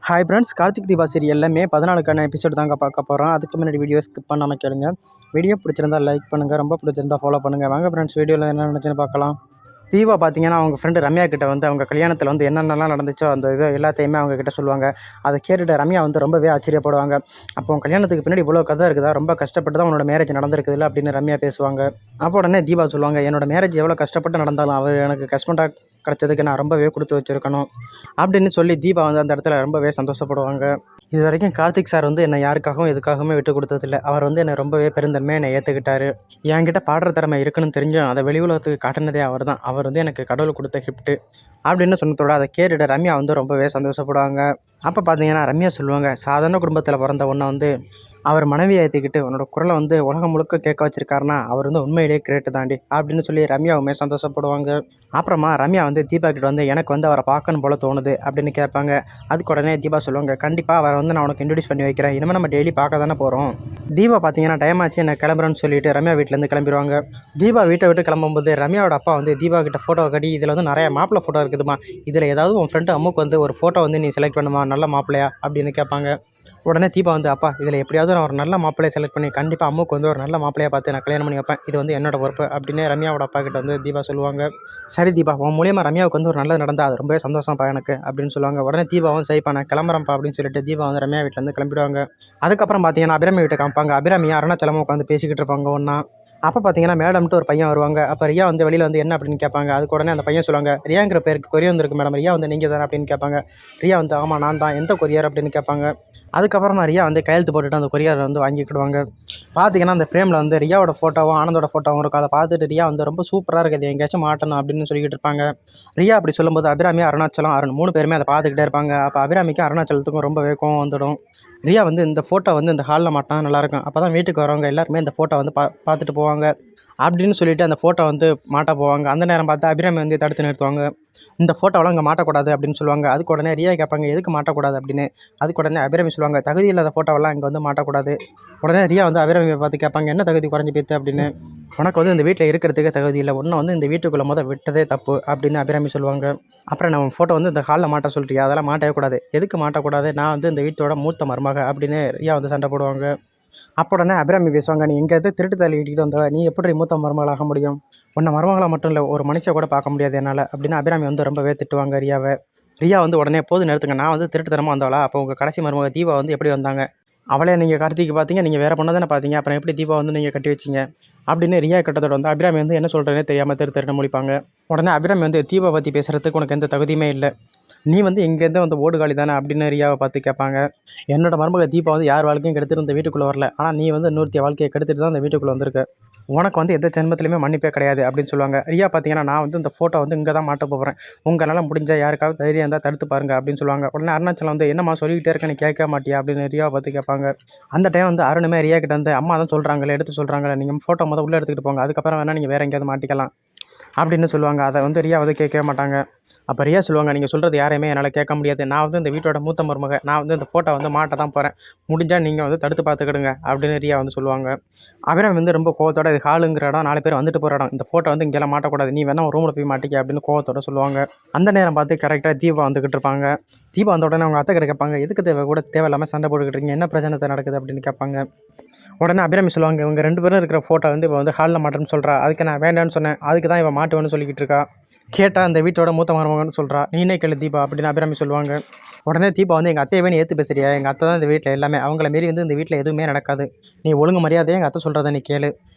Hi friends, Karthik Deepa சீரியல்ல மே 14க்கான episode தாங்க பார்க்க போகிறோம். அதுக்கு முன்னாடி வீடியோ ஸ்கிப் பண்ணாமல் கேளுங்க. வீடியோ பிடிச்சிருந்தா லைக் பண்ணுங்கள், ரொம்ப பிடிச்சிருந்தா ஃபாலோ பண்ணுங்கள். வாங்க ஃப்ரெண்ட்ஸ், வீடியோவில் என்ன நினச்சுன்னு பார்க்கலாம். தீபா பார்த்தீங்கன்னா அவங்க ஃப்ரெண்டு ரம்யா கிட்ட வந்து அவங்க கல்யாணத்தில் வந்து என்னென்னலாம் நடந்துச்சோ அந்த இது எல்லாத்தையுமே அவங்க கிட்ட சொல்லுவாங்க. அதை கேட்டுட்டு ரம்யா வந்து ரொம்பவே ஆச்சரியப்படுவாங்க. அப்போ உன் கல்யாணத்துக்கு பின்னாடி இவ்வளோ கதை இருக்குதா, ரொம்ப கஷ்டப்பட்டு தான் உன்னோட மேரேஜ் நடந்திருக்குதுல்ல அப்படின்னு ரம்யா பேசுவாங்க. அப்போ உடனே தீபா சொல்லுவாங்க, என்னோட மேரேஜ் எவ்வளோ கஷ்டப்பட்டு நடந்தாலும் அவர் எனக்கு ஹஸ்பண்டாக கிடச்சதுக்கு நான் ரொம்பவே கொடுத்து வச்சுருக்கணும் அப்படின்னு சொல்லி தீபா வந்து அந்த இடத்துல ரொம்பவே சந்தோஷப்படுவாங்க. இது வரைக்கும் கார்த்திக் சார் வந்து என்னை யாருக்காகவும் எதுக்காகவுமே விட்டு கொடுத்ததில்லை. அவர் வந்து என்னை ரொம்பவே பெருந்தன்மையாக என்னை ஏற்றுக்கிட்டாரு. என்கிட்ட பாடுற திறமை இருக்குன்னு தெரிஞ்சும் அதை வெளி உலகத்துக்கு காட்டினதே அவர் தான். அவர் வந்து எனக்கு கடவுள் கொடுத்த கிஃப்ட்டு அப்படின்னு சொன்னதோட அதை கேட்டுட்டு ரம்யா வந்து ரொம்பவே சந்தோஷப்படுவாங்க. அப்போ பார்த்தீங்கன்னா ரம்யா சொல்லுவாங்க, சாதாரண குடும்பத்தில் பிறந்த ஒன்றை வந்து அவர் மனைவியை ஏற்றிக்கிட்டு உன்னோட குரலை வந்து உலகம் முழுக்க கேட்க வச்சிருக்காருன்னா அவர் வந்து உண்மையிலேயே கிரேட்டு தாண்டி அப்படின்னு சொல்லி ரம்யாவுமே சந்தோஷப்படுவாங்க. அப்புறமா ரம்யா வந்து தீபா கிட்ட வந்து எனக்கு வந்து அவரை பார்க்கணும் போல தோணுது அப்படின்னு கேட்பாங்க. அதுக்கு உடனே தீபா சொல்லுவாங்க, கண்டிப்பாக அவரை வந்து நான் உனக்கு இன்ட்ரடியூஸ் பண்ணி வைக்கிறேன், இனிமேல் நம்ம டெய்லி பார்க்க தானே போகிறோம். தீபா பார்த்தீங்கன்னா டைம் ஆச்சு என்ன கிளம்புறேன்னு சொல்லிட்டு ரம்யா வீட்டிலேருந்து கிளம்பிடுவாங்க. தீபா வீட்டை விட்டு கிளம்பும்போது ரம்யாவோட அப்பா வந்து தீபா கிட்ட ஃபோட்டோ கட்டி இதில் வந்து நிறைய மாப்பிள்ளை ஃபோட்டோ இருக்குதுமா, இதில் ஏதாவது உன் ஃப்ரெண்டு அம்முக்கு வந்து ஒரு ஃபோட்டோ வந்து நீ செலக்ட் பண்ணுமா, நல்ல மாப்பிள்ளையா அப்படின்னு கேட்பாங்க. உடனே தீபா வந்து, அப்பா இதில் எப்படியாவது நான் ஒரு நல்ல மாப்பிள்ளையை செலக்ட் பண்ணி கண்டிப்பாக அம்முக்கு வந்து ஒரு நல்ல மாப்பிள்ளையை பார்த்து நான் கல்யாணம் பண்ணி வைப்பேன், இது வந்து என்னோட பொறுப்பு அப்படின்னு ரம்யாவோட அப்பா கிட்ட வந்து தீபா சொல்லுவாங்க. சரி தீபா, உன் மூலியமாக ரம்யாவுக்கு வந்து ஒரு நல்லது நடந்தால் அது ரொம்பவே சந்தோஷம்ப்பா எனக்கு அப்படின்னு சொல்லுவாங்க. உடனே தீபா வந்து சரிப்பா நான் கிளம்புறேன்ப்பா அப்படின்னு சொல்லிட்டு தீபா வந்து ரம்யா வீட்டிலேருந்து கிளம்பிடுவாங்க. அதுக்கப்புறம் பார்த்தீங்கன்னா அபிராமி வீட்டை காமிப்பாங்க. அபிராமி அருணாச்சலமும் உட்காந்து பேசிக்கிட்டு இருப்பாங்க ஒன்றா. அப்போ பார்த்தீங்கன்னா மேடம்ட்டு ஒரு பையன் வருவாங்க. அப்போ ரியா வந்து வெளியில் வந்து என்ன அப்படின்னு கேட்பாங்க. அதுக்கு உடனே அந்த பையன் சொல்லுவாங்க, ரியாங்கிற பேருக்கு கொரியர் வந்துருக்கு மேடம், ரியா வந்து நீங்கள் தானே அப்படின்னு கேட்பாங்க. ரியா வந்து ஆமாம் நான் தான், எந்த கொரியர் அப்படின்னு கேட்பாங்க. அதுக்கப்புறமா ரியா வந்து கையெழுத்து போட்டுட்டு அந்த கொரியரை வந்து வாங்கிக்கிடுவாங்க. பார்த்தீங்கன்னா அந்த ஃப்ரேமில் வந்து ரியாவோட ஃபோட்டோவும் ஆனந்தோட ஃபோட்டோவும் இருக்கும். அதை பார்த்துட்டு ரியா வந்து ரொம்ப சூப்பராக இருக்குது, எங்கேயாச்சும் மாட்டணும் அப்படின்னு சொல்லிக்கிட்டு இருப்பாங்க. ரியா அப்படி சொல்லும்போது அபிராமி, அருணாச்சலம், அருண் 3 பேருமே அதை பார்த்துக்கிட்டே இருப்பாங்க. அப்போ அபிராமிக்கும் அருணாச்சலத்துக்கும் ரொம்பவே கோவம் வந்துடும். ரியா வந்து இந்த ஃபோட்டோ வந்து இந்த ஹாலில் மாட்டினா நல்லாயிருக்கும், அப்போ தான் வீட்டுக்கு வரவங்க எல்லாருமே இந்த ஃபோட்டோ வந்து பார்த்துட்டு போவாங்க அப்படின்னு சொல்லிட்டு அந்த ஃபோட்டோ வந்து மாட்ட போவாங்க. அந்த நேரம் பார்த்து அபிராமி வந்து தடுத்து நிறுத்துவாங்க. இந்த ஃபோட்டோவெலாம் இங்கே மாட்டக்கூடாது அப்படின்னு சொல்லுவாங்க. அதுக்கு உடனே ரியா கேட்பாங்க, எதுக்கு மாட்டக்கூடாது அப்படின்னு. அதுக்கு உடனே அபிராமி சொல்லுவாங்க, தகுதி இல்லாத ஃபோட்டோவெல்லாம் இங்கே வந்து மாட்டக்கூடாது. உடனே ரியா வந்து அபிராமியை பார்த்து கேட்பாங்க, என்ன தகுதி குறைஞ்சி போய்த்து அப்படின்னு. உனக்கு வந்து இந்த வீட்டில் இருக்கிறதுக்கு தகுதி இல்லை, ஒன்றை வந்து இந்த வீட்டுக்குள்ளே விட்டதே தப்பு அப்படின்னு அபிராமி சொல்லுவாங்க. அப்புறம் நம்ம ஃபோட்டோ வந்து இந்த ஹாலில் மாட்ட சொல்லிட்டியா, அதெல்லாம் மாட்டவே கூடாது, எதுக்கு மாட்டக்கூடாது, நான் வந்து இந்த வீட்டோட மூத்த மருமக அப்படின்னு ரியா வந்து சண்டை போடுவாங்க. அப்போ உடனே அபிராமி பேசுவாங்க, நீ எங்கேயாவது திருட்டு தள்ளி இட்டிட்டு வந்தவ, நீ எப்படி மூத்த மருமகளாக முடியும், உன்னை மருமகளாக மட்டும் இல்லை ஒரு மனுஷன் கூட பார்க்க முடியாது என்னால் அப்படின்னு அபிராமி வந்து ரொம்பவே திட்டுவாங்க ரியாவை. ரியா வந்து உடனே போது நிறுத்துங்க, நான் வந்து திருட்டுத்தனமாக வந்தவளா, அப்போ உங்கள் கடைசி மருமக தீபா வந்து எப்படி வந்தாங்க, அவளே நீங்கள் கார்த்திக்கு பார்த்தீங்க, நீங்கள் வேறு பொண்ணை தானே பார்த்தீங்க, அப்புறம் எப்படி தீபா வந்து நீங்கள் கட்டி வச்சிங்க அப்படின்னு ரியா கிட்டத்தோட வந்து அபிராமி வந்து என்ன சொல்கிறேனே தெரியாமல் திருட்டு முடிப்பாங்க. உடனே அபிராமி வந்து தீபா பற்றி பேசுகிறதுக்கு உனக்கு எந்த தகுதியுமே இல்லை, நீ வந்து இங்கேருந்து வந்து ஓடுகாலி தானே அப்படின்னு ரியாவை பார்த்து கேட்பாங்க. என்னோட மருமக தீபா வந்து யார் வாழ்க்கையும் கெடுத்துட்டு இந்த வீட்டுக்குள்ளே வரல, ஆனால் நீ வந்து இன்னொருத்திய வாழ்க்கையை கெடுத்துட்டு தான் இந்த வீட்டுக்குள்ளே வந்திருக்க, உனக்கு வந்து எந்த ஜென்மத்திலையுமே மன்னிப்பே கிடையாது அப்படின்னு சொல்லுவாங்க. ரியா பார்த்தீங்கன்னா, நான் வந்து இந்த ஃபோட்டோ வந்து இங்கே தான் மாட்ட போகிறேன், உங்களால் முடிஞ்சால் யாருக்காவது தைரியம் இருந்தால் தடுத்து பாருங்க அப்படின்னு சொல்லுவாங்க. உடனே அருணாச்சலம் வந்து என்னம்மா சொல்லிக்கிட்டே இருக்க, நீ கேட்க மாட்டியா அப்படின்னு ரியாவை பார்த்து கேட்பாங்க. அந்த டைம் வந்து அருணுமே ரியா கிட்ட வந்து அம்மா தான் சொல்கிறாங்களே, எடுத்து சொல்கிறாங்களே, நீங்கள் ஃபோட்டோ முதல் உள்ளே எடுத்துக்கிட்டு போங்க, அதுக்கப்புறம் வேணால் நீங்கள் வேறு எங்கேயாவது மாட்டிக்கலாம் அப்படின்னு சொல்லுவாங்க. அதை வந்து ரியா வந்து கேட்கவே மாட்டாங்க. அப்போ ரியா சொல்லுவாங்க, நீங்கள் சொல்கிறது யாரையுமே என்னால் கேட்க முடியாது, நான் வந்து இந்த வீட்டோட மூத்த மருமக, நான் வந்து இந்த ஃபோட்டோ வந்து மாட்ட தான் போகிறேன், முடிஞ்சால் நீங்கள் வந்து தடுத்து பார்த்துக்கிடுங்க அப்படின்னு ரியா வந்து சொல்லுவாங்க. அபிராமி வந்து ரொம்ப கோவத்தோட, இது ஹாலுங்கிற இடம், 4 பேர் வந்துட்டு போகிற இடம், இந்த ஃபோட்டோ வந்து இங்கெல்லாம் மாட்டக்கூடாது, நீ வேணால் ஒரு ரூமில் போய் மாட்டிக்க அப்படின்னு கோவத்தோட சொல்லுவாங்க. அந்த நேரம் பார்த்து கரெக்டாக தீபா வந்துக்கிட்டு இருப்பாங்க. தீபா வந்த உடனே அவங்க அத்தை கிட்ட கேட்பாங்க, எதுக்கு தேவையில்லாமல் சண்டை போட்டுக்கிட்டு இருக்கீங்க, என்ன பிரச்சனை நடக்குது அப்படின்னு கேட்பாங்க. உடனே அபிராமி சொல்லுவாங்க, இவங்க 2 பேரும் இருக்கிற ஃபோட்டோ வந்து இப்போ வந்து ஹாலில் மாட்டேன்னு சொல்கிறா, அதுக்கு நான் வேண்டான்னு சொன்னேன், அதுக்கு தான் இவன் மாட்டுவேன்னு சொல்லிக்கிட்டு இருக்கா, கேட்டால் அந்த வீட்டோட மூத்த மருமகன்னு சொல்கிறா, நீனே கேளு தீபா அப்படின்னு அபிராமி சொல்லுவாங்க. உடனே தீபா வந்து, எங்கள் அத்தையவே நீ ஏற்று பேசுறியா, எங்கள் அத்தை தான் இந்த வீட்டில் எல்லாமே, அவங்கள மாரி வந்து இந்த வீட்டில் எதுவுமே நடக்காது, நீ ஒழுங்கு மரியாதையாக எங்கள் அத்தை சொல்கிறத நீ கேளு,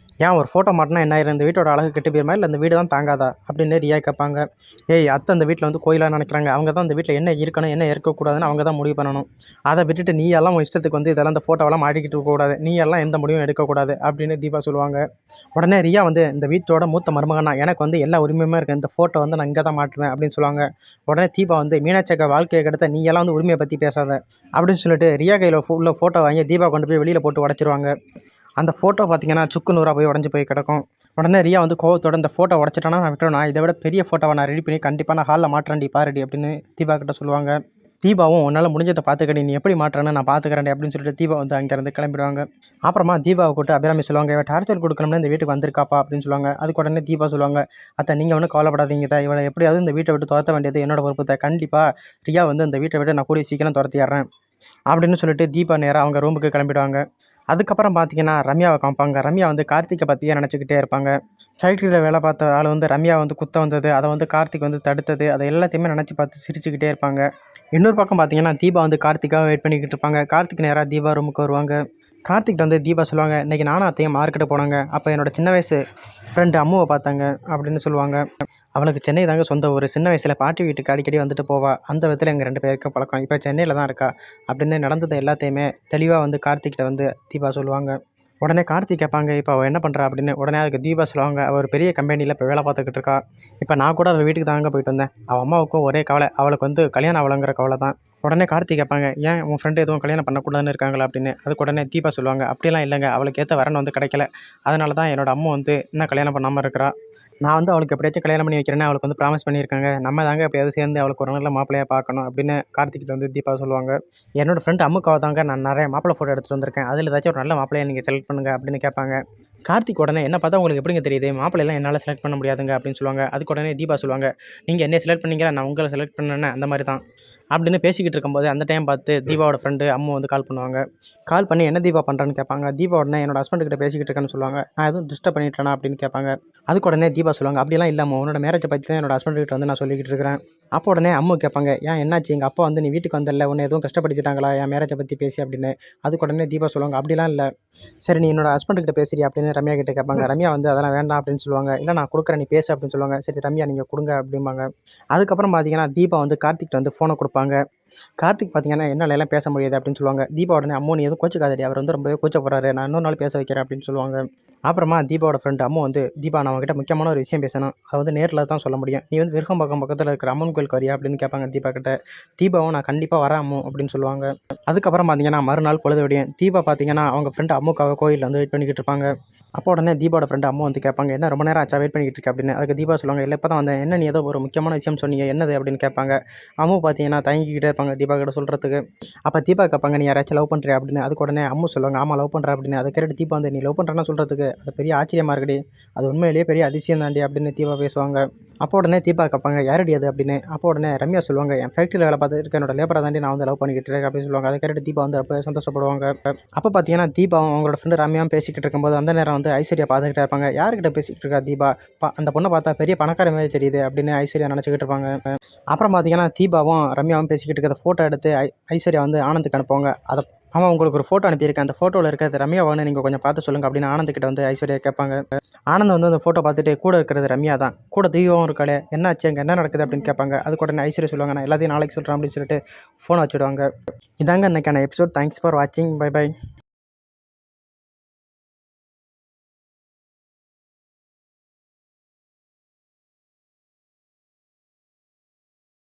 ஏன் ஒரு ஃபோட்டோ மாட்டினா என்ன ஆயிரும், இந்த வீட்டோட அழகு கெட்டு போயிருமா, இல்லை இந்த வீடு தான் தாங்காதா அப்படின்னு ரியா கேட்பாங்க. ஏய், அத்தை அந்த வீட்டில் வந்து கோயிலாக நினைக்கிறாங்க, அவங்க தான் இந்த வீட்டில் என்ன இருக்கணும் என்ன இருக்கக்கூடாதுன்னு அவங்க தான் முடிவு பண்ணணும், அதை விட்டுட்டு நீ எல்லாம் உன் இஷ்டத்துக்கு வந்து இதெல்லாம் இந்த ஃபோட்டோவெல்லாம் மாட்டிக்கிட்டு இருக்கக்கூடாது, நீ எல்லாம் எந்த முடிவும் எடுக்கக்கூடாது அப்படின்னு தீபா சொல்லுவாங்க. உடனே ரியா வந்து, இந்த வீட்டோட மூத்த மருமகனா எனக்கு வந்து எல்லா உரிமையுமே இருக்குது, இந்த ஃபோட்டோ வந்து நான் இங்கே தான் மாட்டுவேன் அப்படின்னு சொல்லுவாங்க. உடனே தீபா வந்து, மீனாட்சி அக்கா வாழ்க்கையை கெடுத்த நீ எல்லாம் வந்து உரிமையை பற்றி பேசாத அப்படின்னு சொல்லிட்டு ரியா கையில் உள்ள ஃபோட்டோ வாங்கி தீபா கொண்டு போய் வெளியில் போட்டு உடச்சிருவாங்க. அந்த ஃபோட்டோ பார்த்தீங்கன்னா சுக்கு நூறாக போய் உடஞ்சி போய் கிடக்கும். உடனே ரியா வந்து கோவத்தோட, இந்த ஃபோட்டோ உடச்சிட்டானா நான் விட்டுறேன், இதை விட பெரிய ஃபோட்டோவை நான் ரெடி பண்ணி கண்டிப்பாக நான் ஹாலில் மாட்டுறேன்டி பாருடி அப்படின்னு தீபா கிட்ட சொல்லுவாங்க. தீபாவும் உன்னால் முடிஞ்சதை பார்த்துக்கடி, நீ எப்படி மாற்றேன்னு நான் பார்த்துக்கிறேன் அப்படின்னு சொல்லிட்டு தீபா வந்து அங்கேருந்து கிளம்பிடுவாங்க. அப்புறமா தீபாவை கூப்பிட்டு அபிராமி சொல்லுவாங்க, இவ டார்ச்சர் கொடுக்கணும்னு இந்த வீட்டுக்கு வந்திருக்காப்பா அப்படின்னு சொல்லுவாங்க. அதுக்கு உடனே தீபா சொல்லுவாங்க, அத்தை நீங்கள் ஒன்றும் கவலைப்படாதீங்க தான், இவளை எப்படியாவது இந்த வீட்டை விட்டு துரத்த வேண்டியது என்னோட பொறுப்பு தான். கண்டிப்பாக ரியா வந்து இந்த வீட்டை விட்டு நான் கூடிய சீக்கிரம் துரத்திடுறேன் அப்படின்னு சொல்லிட்டு தீபா நேராக அவங்க ரூமுக்கு கிளம்பிடுவாங்க. அதுக்கப்புறம் பார்த்தீங்கன்னா ரம்யாவை காமிப்பாங்க. ரம்யா வந்து கார்த்திகை பற்றியே நினச்சிக்கிட்டே இருப்பாங்க. ஃபேக்ட்ரியில் வேலை பார்த்த ஆள் வந்து ரம்யா வந்து குத்த வந்தது, அதை வந்து கார்த்திக் வந்து தடுத்தது, அதை எல்லாத்தையுமே நினச்சி பார்த்து சிரிச்சுக்கிட்டே இருப்பாங்க. இன்னொரு பக்கம் பார்த்தீங்கன்னா தீபா வந்து கார்த்திக்காக வெயிட் பண்ணிக்கிட்டு இருப்பாங்க. கார்த்திக் நேராக தீபா ரூமுக்கு வருவாங்க. கார்த்திக் வந்து தீபா சொல்லுவாங்க, இன்றைக்கி நானும் அத்தையும் மார்க்கெட்டு போனாங்க, அப்போ என்னோட சின்ன வயசு ஃப்ரெண்டு அம்முவை பார்த்தாங்க அப்படின்னு சொல்லுவாங்க. அவளுக்கு சென்னை தாங்க சொந்த ஊர். சின்ன வயசில் பாட்டி வீட்டுக்கு அடிக்கடி வந்துட்டு போவா. அந்த விதத்தில் எங்கள் 2 பேருக்கும் பழக்கம். இப்போ சென்னையில் தான் இருக்கா அப்படின்னு நடந்தது எல்லாத்தையுமே தெளிவாக வந்து கார்த்திக்கிட்ட வந்து தீபா சொல்லுவாங்க. உடனே கார்த்திக் கேட்பாங்க, இப்போ அவள் என்ன பண்ணுறா அப்படின்னு. உடனே அதுக்கு தீபா சொல்லுவாங்க, அவள் ஒரு பெரிய கம்பெனியில் இப்போ வேலை பார்த்துக்கிட்டு இருக்கா. இப்போ நான் கூட அவள் வீட்டுக்கு தாங்க போயிட்டு வந்தேன். அவள் அம்மாவுக்கும் ஒரே கவலை, அவளுக்கு வந்து கல்யாணம் அவளுங்கிற கவலை தான். உடனே கார்த்திக் கேட்பாங்க, ஏன் உன் ஃப்ரெண்டு எதுவும் கல்யாணம் பண்ணக்கூடாதுன்னு இருக்காங்களா அப்படின்னு. அதுக்கு உடனே தீபா சொல்லுவாங்க, அப்படிலாம் இல்லைங்க, அவளுக்கு ஏற்ற வரன் வந்து கிடைக்கல. அதனால தான் என்னோட அம்மா வந்து இன்னும் கல்யாணம் பண்ணாமல் இருக்கிறா. நான் வந்து அவளுக்கு எப்படியாச்சும் கல்யாணம் பண்ணி வைக்கிறேன்னு அவளுக்கு வந்து ப்ராமிஸ் பண்ணியிருக்காங்க. நம்ம தாங்க எப்படியாவது சேர்ந்து அவளுக்கு ஒரு நல்ல மாப்பிள்ளையாக பார்க்கணும் அப்படின்னு கார்த்திக்கிட்ட வந்து தீபா சொல்லுவாங்க. என்னோடய ஃப்ரெண்ட் அம்முக்காக தாங்க நான் நிறைய மாப்பிள்ளை ஃபோட்டோ எடுத்துகிட்டு வந்திருக்கேன். அதில் ஏதாச்சும் ஒரு நல்ல மாப்பிள்ளையை நீங்கள் செலக்ட் பண்ணுங்கள் அப்படின்னு கேட்பாங்க. கார்த்திக் உடனே, என்ன பார்த்தா உங்களுக்கு எப்படிங்க தெரியுது, மாப்பிள்ளைலாம் என்னால் செலக்ட் பண்ண முடியாதுங்க அப்படின்னு சொல்லுவாங்க. அதுக்கு உடனே தீபா சொல்லுவாங்க, நீங்கள் என்ன செலக்ட் பண்ணீங்க, நான் உங்களை செலக்ட் பண்ணேன்னு அந்த மாதிரி தான் அப்படின்னு பேசிக்கிட்டு இருக்கும்போது அந்த டைம் பார்த்து தீபாவோட ஃப்ரெண்டு அம்மு வந்து கால் பண்ணுவாங்க. கால் பண்ணி என்ன தீபா பண்ணுறான்னு கேட்பாங்க. தீபா உடனே என்னோட ஹஸ்பண்டுக்கிட்ட பேசிக்கிட்டு இருக்கேன்னு சொல்லுவாங்க. நான் எதுவும் டிஸ்டர்ப் பண்ணிட்டேனா அப்படின்னு கேட்பாங்க. அதுக்கு உடனே தீபா சொல்லுவாங்க, அப்படிலாம் இல்லாமல் உன்னோட மேரேஜை பற்றி தான் என்னோட ஹஸ்பண்டுக்கிட்ட வந்து நான் சொல்லிக்கிட்டு இருக்கிறேன். அப்போ உடனே அம்மு கேட்பாங்க, ஏன் என்னாச்சு, எங்கள் அப்பா வந்து நீ வீட்டுக்கு வந்தல, உன்னை எதுவும் கஷ்டப்படுத்திட்டாங்களா என் மேரேஜை பற்றி பேசி அப்படின்னு. அதுக்கு உடனே தீபா சொல்லுவாங்க, அப்படிலாம் இல்லை, சரி நீ என்னோட ஹஸ்பண்டுக்கிட்ட பேசுறீ அப்படின்னு ரம்யா கிட்ட கேட்பாங்க. ரம்யா வந்து அதெல்லாம் வேண்டாம் அப்படின்னு சொல்லுவாங்க. இல்லை நான் கொடுக்குறேன், நீ பேசு அப்படின்னு சொல்லுவாங்க. சரி ரம்யா நீங்கள் கொடுங்க அப்படிம்பாங்க. அதுக்கப்புறம் பார்த்தீங்கன்னா தீபா வந்து கார்த்திக்கிட்ட வந்து ஃபோனை கொடுப்பாங்க. கார்த்திக் பார்த்தீங்கன்னா என்னாலலாம் பேச முடியாது அப்படின்னு சொல்லுவாங்க. தீபா உடனே, அம்மு நீ எதுவும் கோச்சிக்காதடி, அவர் வந்து ரொம்பவே கூச்சப்படுறாரு, நான் இன்னொரு நாள் பேச வைக்கிறேன் அப்படின்னு சொல்லுவாங்க. அப்புறமா தீபாவோட ஃப்ரெண்டு அம்மு வந்து, தீபா நான் உங்ககிட்ட முக்கியமான ஒரு விஷயம் பேசணும், அதை வந்து நேரில் தான் சொல்ல முடியும், நீ வந்து விருகம்பாக்கம் பக்கத்தில் இருக்கிற அம்மன் கோயிலுக்கு வரியா அப்படின்னு கேட்பாங்க தீபா கிட்ட. தீபாவும் நான் கண்டிப்பாக வரேன் அம்மு அப்படின்னு சொல்லுவாங்க. அதுக்கப்புறம் பார்த்தீங்கன்னா மறுநாள் பொழுது விடியும். தீபா பார்த்தீங்கன்னா அவங்க ஃப்ரெண்டு அம்முக்காக கோயிலில் வந்து வெயிட் பண்ணிக்கிட்டு இருப்பாங்க. அப்போ உடனே தீபாவோட ஃப்ரெண்டு அம்மா வந்து கேட்பாங்க, என்ன ரொம்ப நேரம் ஆச்சா வெயிட் பண்ணிக்கிட்டு இருக்கேன் அப்படின்னு. அதுக்கு தீபா சொல்லுவாங்க, இல்லை இப்போ தான் வந்தேன், என்ன நீ ஏதோ ஒரு முக்கியமான விஷயம் சொன்னீங்க, என்னது அப்படின்னு கேட்பாங்க. அம்மு பார்த்தீங்கன்னா தயங்கிக்கிட்டே இருப்பாங்க தீபா கிட்ட சொல்கிறதுக்கு. அப்போ தீபா கேட்பாங்க, நீ யாராச்சும் லவ் பண்ணுறியா அப்படின்னு. அதுக்கு உடனே அம்மு சொல்லுவாங்க, ஆமாம் லவ் பண்ணுறேன் அப்படின்னு. அதை கேட்டு தீபா வந்து, நீ லவ் பண்ணுறேன்னு சொல்கிறதுக்கு அது பெரிய ஆச்சரியமாக இருக்குடி, அது உண்மையிலேயே பெரிய அதிசயம் தாண்டி அப்படின்னு தீபா பேசுவாங்க. அப்போ உடனே தீபா கேட்பாங்க, யாரடி அது அப்படின்னு. அப்போ உடனே ரம்யா சொல்லுவாங்க, என் ஃபேக்ட்ரியில் வேலை பார்த்துட்டு இருக்க என்னோட லேபரை தாண்டி நான் வந்து லவ் பண்ணிக்கிட்டு இருக்கேன் அப்படின்னு சொல்லுவாங்க. அதை கேட்டு தீபா வந்து ரொம்ப சந்தோஷப்படுவாங்க. அப்போ பார்த்தீங்கன்னா தீபாவும் அவங்களோட ஃப்ரெண்டு ரம்யாவும் பேசிக்கிட்டு இருக்கும்போது அந்த நேரம் வந்து ஐஸ்வர்யா பார்த்துக்கிட்டே இருப்பாங்க. யார்கிட்ட பேசிக்கிட்டு இருக்கா தீபா, அந்த பொண்ணை பார்த்தா பெரிய பணக்கார மாதிரி தெரியுது அப்படின்னு ஐஸ்வர்யா நினச்சிக்கிட்டு இருப்பாங்க. அப்புறம் பார்த்தீங்கன்னா தீபாவும் ரம்யாவும் பேசிக்கிட்டு இருக்கிற ஃபோட்டோ எடுத்து ஐஸ்வர்யா வந்து ஆனந்துக்கு அனுப்புவாங்க. அதை அவன் உங்களுக்கு ஒரு ஃபோட்டோ அனுப்பியிருக்கேன், அந்த ஃபோட்டோவில் இருக்கிறது ரம்யாவான்னு நீங்கள் கொஞ்சம் பார்த்து சொல்லுங்கள் அப்படின்னு ஆனந்துக்கிட்ட வந்து ஐஸ்வர்யா கேட்பாங்க. ஆனந்த் வந்து அந்த ஃபோட்டோ பார்த்துட்டு, கூட இருக்கிறது ரம்யா தான், கூட தீபாவும் இருக்காளே, என்ன ஆச்சு அங்கே என்ன நடக்குது அப்படின்னு கேட்பாங்க. அதுக்கு உடனே ஐஸ்வர்யா சொல்லுவாங்க, நான் எல்லாத்தையும் நாளைக்கு சொல்கிறேன் அப்படின்னு சொல்லிட்டு ஃபோனை வச்சுடுவாங்க. இதாங்க இன்றைக்கான எபிசோட். தேங்க்ஸ் ஃபார் வாட்சிங். Bye by.